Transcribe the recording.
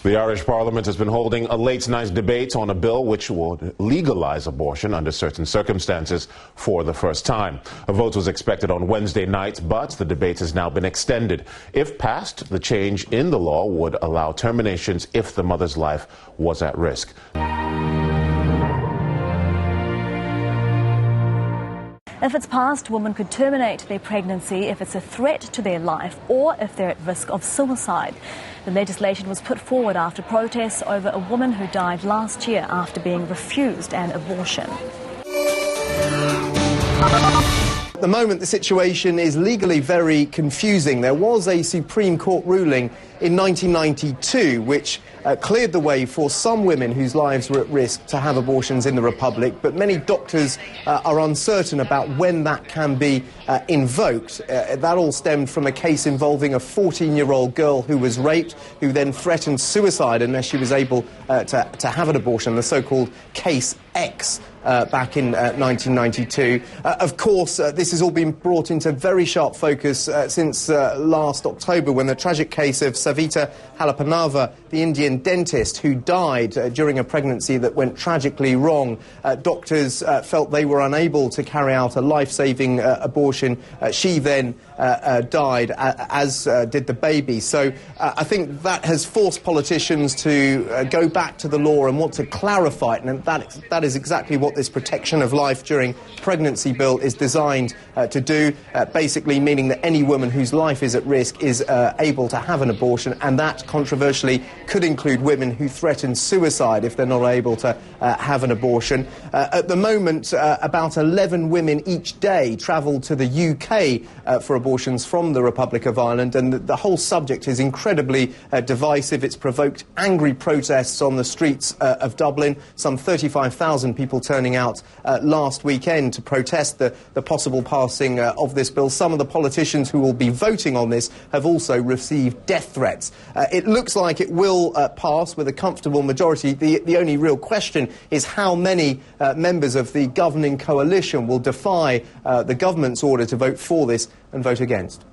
The Irish Parliament has been holding a late-night debate on a bill which would legalize abortion under certain circumstances for the first time. A vote was expected on Wednesday night, but the debate has now been extended. If passed, the change in the law would allow terminations if the mother's life was at risk. If it's passed, women could terminate their pregnancy if it's a threat to their life or if they're at risk of suicide. The legislation was put forward after protests over a woman who died last year after being refused an abortion. At the moment, the situation is legally very confusing. There was a Supreme Court ruling in 1992 which cleared the way for some women whose lives were at risk to have abortions in the Republic, but many doctors are uncertain about when that can be invoked. That all stemmed from a case involving a 14-year-old girl who was raped, who then threatened suicide unless she was able to have an abortion, the so-called Case X. Back in 1992. Of course, this has all been brought into very sharp focus since last October, when the tragic case of Savita Halapanava, the Indian dentist who died during a pregnancy that went tragically wrong. Doctors felt they were unable to carry out a life-saving abortion. She then died, as did the baby. So I think that has forced politicians to go back to the law and want to clarify it, and that is exactly what this protection of life during pregnancy bill is designed to do, basically meaning that any woman whose life is at risk is able to have an abortion, and that controversially could include women who threaten suicide if they're not able to have an abortion. At the moment, about 11 women each day travel to the UK for abortions from the Republic of Ireland, and the whole subject is incredibly divisive. It's provoked angry protests on the streets of Dublin. Some 35,000 people turning out last weekend to protest the possible passing of this bill. Some of the politicians who will be voting on this have also received death threats. It looks like it will pass with a comfortable majority. The only real question is how many members of the governing coalition will defy the government's order to vote for this and vote against.